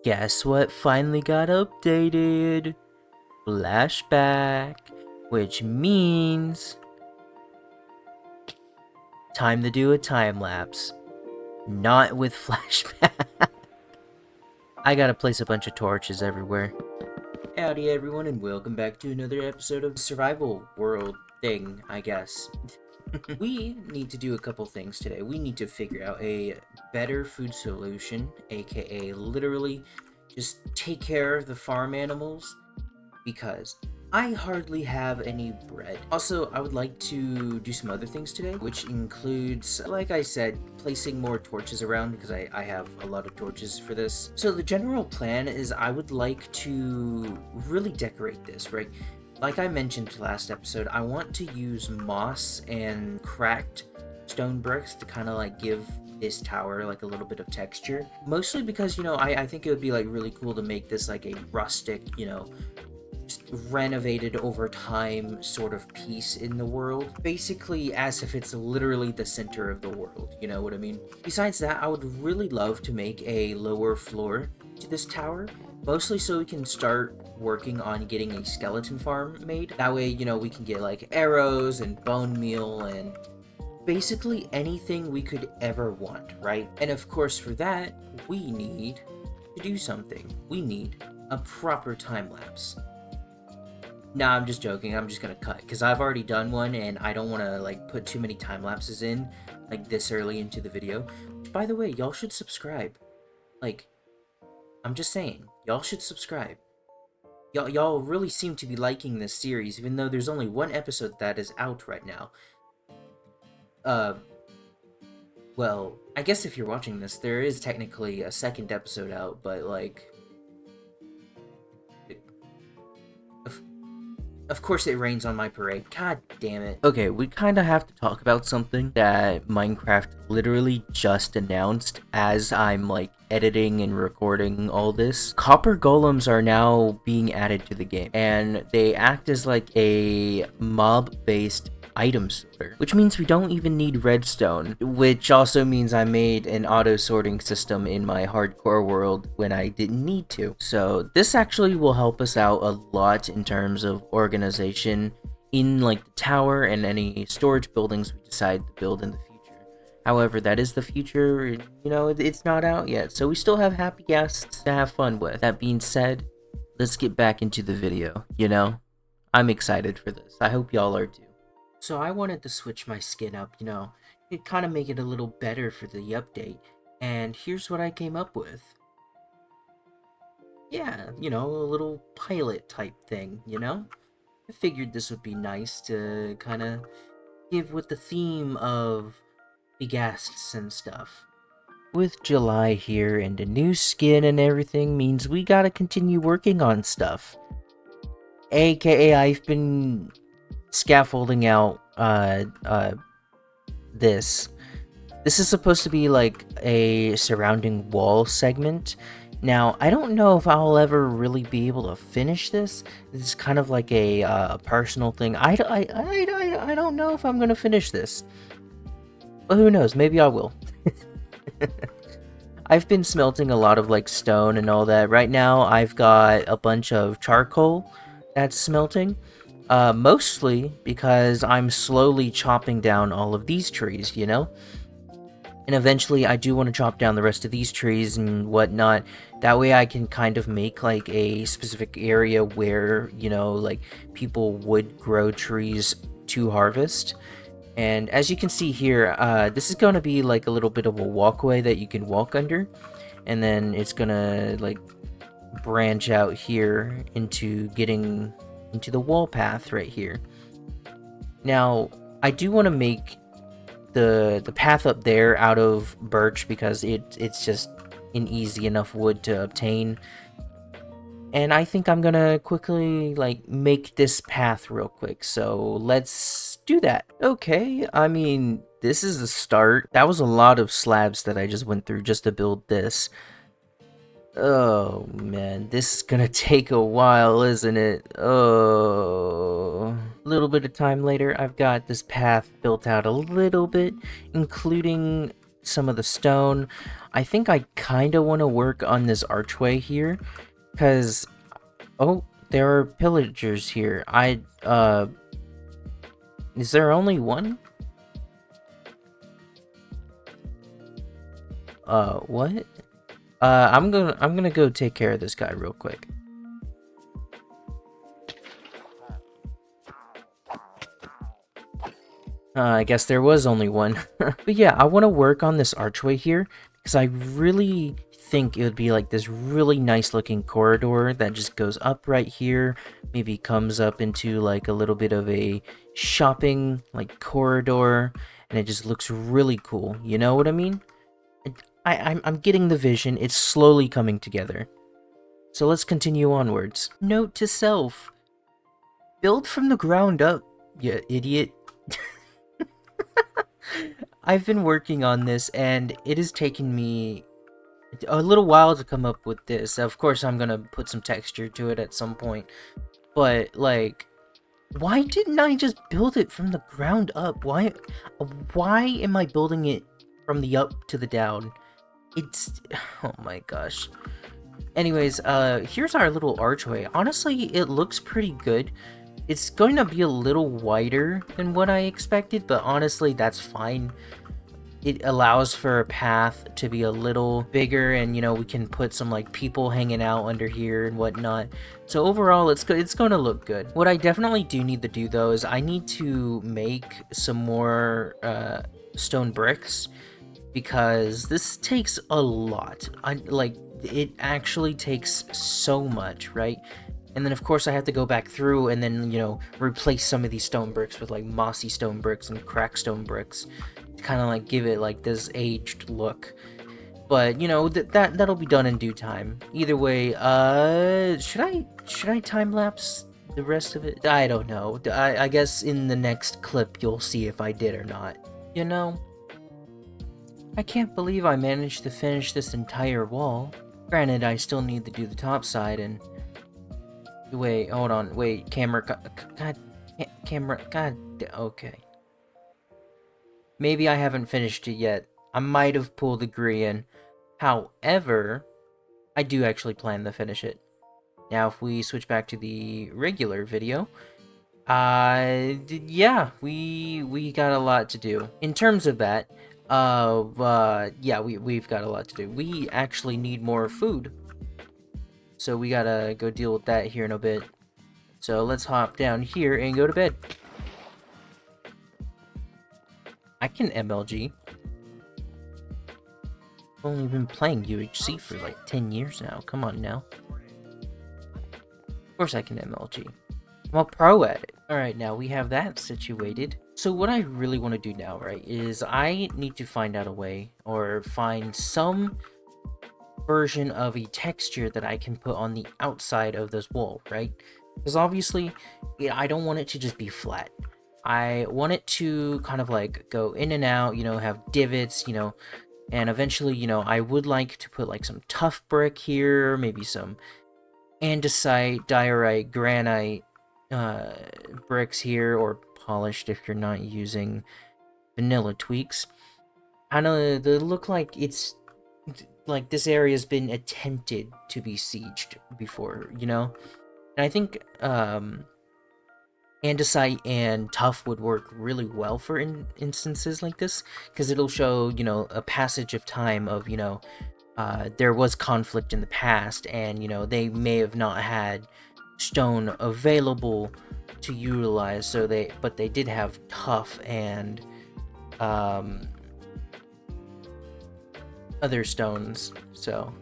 Guess what finally got updated? Flashback, which means time to do a time lapse. Not with flashback. I gotta place a bunch of torches everywhere. Howdy everyone, and welcome back to another episode of Survival World thing, I guess. We need to do a couple things today. We need to figure out a better food solution, aka literally just take care of the farm animals, because I hardly have any bread. Also, I would like to do some other things today, which includes, like I said, placing more torches around because I have a lot of torches for this. So the general plan is I would like to really decorate this, right? Like I mentioned last episode, I want to use moss and cracked stone bricks to kind of like give this tower like a little bit of texture. Mostly because, I think it would be like really cool to make this like a rustic, just renovated over time sort of piece in the world. Basically as if it's literally the center of the world, you know what I mean? Besides that, I would really love to make a lower floor to this tower, mostly so we can start working on getting a skeleton farm made. That way, we can get like arrows and bone meal and basically anything we could ever want, right? And of course for that, we need to do something. We need a proper time lapse. Nah, I'm just joking. I'm just gonna cut because I've already done one and I don't want to like put too many time lapses in like this early into the video. By the way, y'all should subscribe. Like, I'm just saying, y'all should subscribe. Y'all really seem to be liking this series, even though there's only one episode that is out right now. Well, I guess if you're watching this, there is technically a second episode out, but like, of course it rains on my parade. God damn it. Okay, we kind of have to talk about something that Minecraft literally just announced as I'm like editing and recording all this. Copper golems are now being added to the game, and they act as like a mob-based item sorter, which means we don't even need redstone, which also means I made an auto sorting system in my hardcore world when I didn't need to. So this actually will help us out a lot in terms of organization in like the tower and any storage buildings we decide to build in the future. However, that is the future, it's not out yet, so we still have happy guests to have fun with. That being said, let's get back into the video, I'm excited for this. I hope y'all are too. So I wanted to switch my skin up, it kind of make it a little better for the update, and here's what I came up with. Yeah, a little pilot type thing, I figured this would be nice to kind of give with the theme of the ghasts and stuff. With July here and a new skin and everything means we gotta continue working on stuff. AKA I've been scaffolding out this is supposed to be like a surrounding wall segment. Now I don't know if I'll ever really be able to finish this. It's kind of like a personal thing. I don't know if I'm gonna finish this, but who knows, maybe I will. I've been smelting a lot of like stone and all that. Right now I've got a bunch of charcoal that's smelting. Mostly because I'm slowly chopping down all of these trees, And eventually I do want to chop down the rest of these trees and whatnot. That way I can kind of make like a specific area where, like people would grow trees to harvest. And as you can see here, this is going to be like a little bit of a walkway that you can walk under. And then it's going to like branch out here into getting into the wall path right here. Now, I do want to make the path up there out of birch because it's just an easy enough wood to obtain. And I think I'm gonna quickly like make this path real quick. So let's do that. Okay, I mean, this is the start. That was a lot of slabs that I just went through just to build this. Oh man, this is gonna take a while, isn't it? Oh. A little bit of time later, I've got this path built out a little bit, including some of the stone. I think I kind of want to work on this archway here, because, oh, there are pillagers here. Is there only one? What? I'm gonna go take care of this guy real quick. I guess there was only one. But yeah, I want to work on this archway here, because I really think it would be like this really nice looking corridor that just goes up right here, maybe comes up into like a little bit of a shopping like corridor, and it just looks really cool. You know what I mean? I'm getting the vision. It's slowly coming together. So let's continue onwards. Note to self: build from the ground up, you idiot. I've been working on this, and it has taken me a little while to come up with this. Of course, I'm gonna put some texture to it at some point, but like, why didn't I just build it from the ground up? Why am I building it from the up to the down? It's, oh my gosh. Anyways, here's our little archway. Honestly, it looks pretty good. It's going to be a little wider than what I expected, but honestly, that's fine. It allows for a path to be a little bigger, and, you know, we can put some, like, people hanging out under here and whatnot. So overall, it's going to look good. What I definitely do need to do, though, is I need to make some more stone bricks, because this takes a lot. It actually takes so much, right? And then, of course, I have to go back through and then, you know, replace some of these stone bricks with, like, mossy stone bricks and cracked stone bricks to kind of, like, give it, like, this aged look. But, you know, that'll be done in due time. Either way, should I time-lapse the rest of it? I don't know. I guess in the next clip, you'll see if I did or not. You know, I can't believe I managed to finish this entire wall. Granted, I still need to do the top side, and... Wait, hold on. Wait, camera. God, camera. God. Okay. Maybe I haven't finished it yet. I might have pulled a green in. However, I do actually plan to finish it. Now, if we switch back to the regular video, yeah, we got a lot to do. In terms of that, yeah, we've got a lot to do. We actually need more food. So we gotta go deal with that here in a bit. So let's hop down here and go to bed. I can MLG. I've only been playing UHC for like 10 years now. Come on now. Of course I can MLG. I'm a pro at it. Alright, now we have that situated. So what I really want to do now, right, is I need to find out a way, or find some version of a texture that I can put on the outside of this wall, right? Because obviously, I don't want it to just be flat. I want it to kind of like go in and out, you know, have divots, you know, and eventually, you know, I would like to put like some tough brick here, maybe some andesite, diorite, granite bricks here, or polished if you're not using vanilla tweaks. Kind of, they look like it's like this area has been attempted to be sieged before, you know? And I think andesite and tough would work really well for instances like this, because it'll show, you know, a passage of time of, you know, there was conflict in the past, and, you know, they may have not had stone available to utilize, so but they did have tough and other stones. So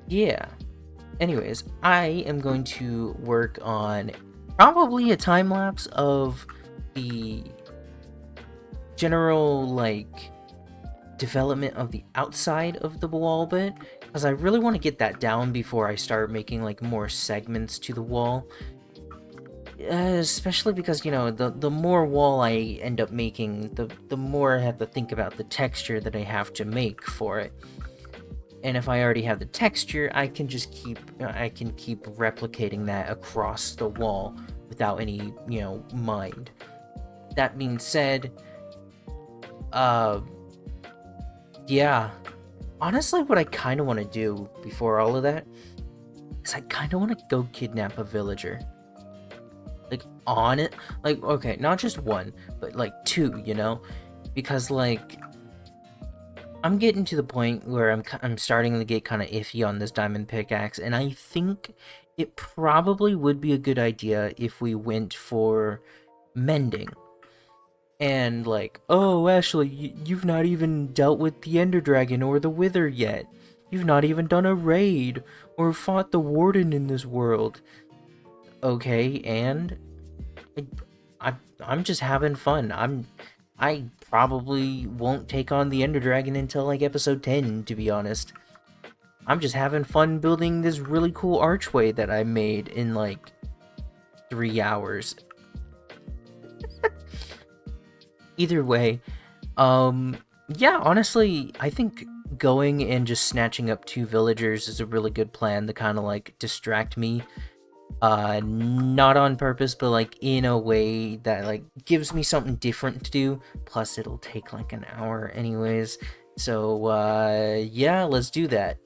yeah, anyways, I am going to work on probably a time lapse of the general like development of the outside of the wall bit, because I really want to get that down before I start making like more segments to the wall. Especially because, you know, the more wall I end up making, the more I have to think about the texture that I have to make for it. And if I already have the texture, I can just keep replicating that across the wall without any, you know, mind. That being said, Yeah. Honestly, what I kind of want to do before all of that is I kind of want to go kidnap a villager. Like, on it. Like, okay, not just one, but like two, you know? Because, like, I'm getting to the point where I'm starting to get kind of iffy on this diamond pickaxe, and I think it probably would be a good idea if we went for mending. And like, oh, Ashley, you've not even dealt with the Ender Dragon or the Wither yet. You've not even done a raid or fought the Warden in this world. Okay, and I'm just having fun. I probably won't take on the Ender Dragon until like episode 10, to be honest. I'm just having fun building this really cool archway that I made in like 3 hours. Either way, yeah, honestly, I think going and just snatching up 2 villagers is a really good plan to kind of like distract me. Not on purpose, but like in a way that like gives me something different to do. Plus, it'll take like an hour anyways. So, yeah, let's do that.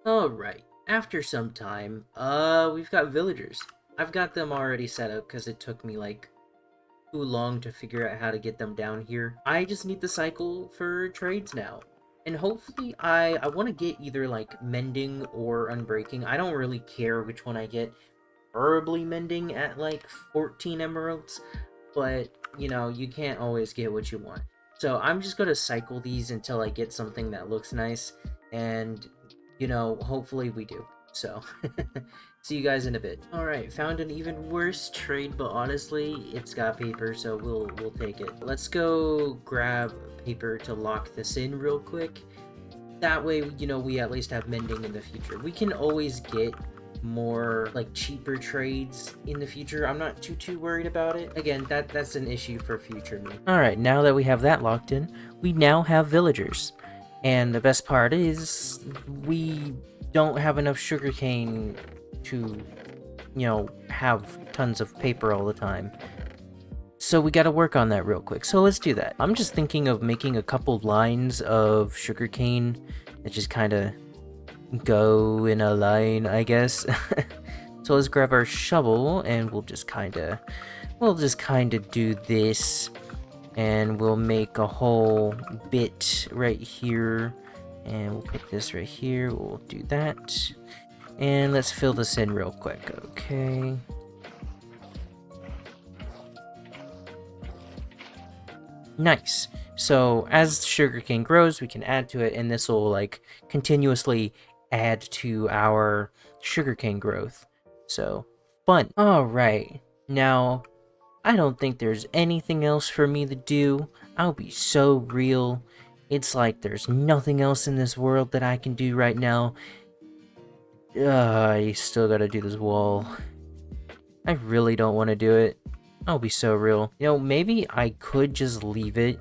Alright, after some time, we've got villagers. I've got them already set up because it took me like too long to figure out how to get them down here. I just need the cycle for trades now. And hopefully I want to get either like mending or unbreaking. I don't really care which one I get. Preferably mending at like 14 emeralds, but you know, you can't always get what you want. So I'm just going to cycle these until I get something that looks nice, and you know, hopefully we do. So, see you guys in a bit. Alright, found an even worse trade, but honestly, it's got paper, so we'll take it. Let's go grab paper to lock this in real quick. That way, you know, we at least have mending in the future. We can always get more like cheaper trades in the future. I'm not too worried about it. Again, that's an issue for future me. Alright, now that we have that locked in, we now have villagers. And the best part is we don't have enough sugarcane to, you know, have tons of paper all the time. So we gotta work on that real quick. So let's do that. I'm just thinking of making a couple lines of sugarcane that just kind of go in a line, I guess. So let's grab our shovel and we'll just kind of do this, and we'll make a whole bit right here, and we'll put this right here. We'll do that, and let's fill this in real quick. Okay. Nice. So as sugarcane grows, we can add to it, and this will like continuously add to our sugarcane growth. So fun. All right. Now, I don't think there's anything else for me to do. I'll be so real. It's like there's nothing else in this world that I can do right now. I still gotta do this wall. I really don't want to do it. I'll be so real. You know, maybe I could just leave it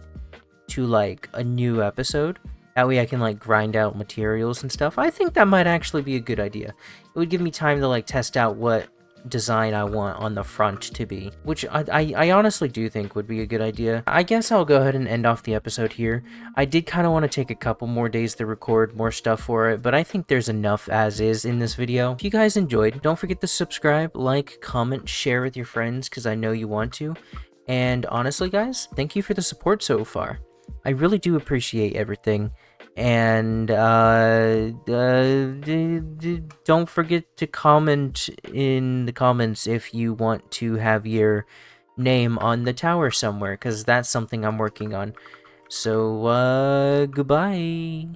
to like a new episode. That way I can like grind out materials and stuff. I think that might actually be a good idea. It would give me time to like test out what design I want on the front to be, which I honestly do think would be a good idea. I guess I'll go ahead and end off the episode here. I did kind of want to take a couple more days to record more stuff for it, but I think there's enough as is in this video. If you guys enjoyed, don't forget to subscribe, like, comment, share with your friends, because I know you want to. And honestly, guys, thank you for the support so far. I really do appreciate everything. And don't forget to comment in the comments if you want to have your name on the tower somewhere, because that's something I'm working on. So, goodbye.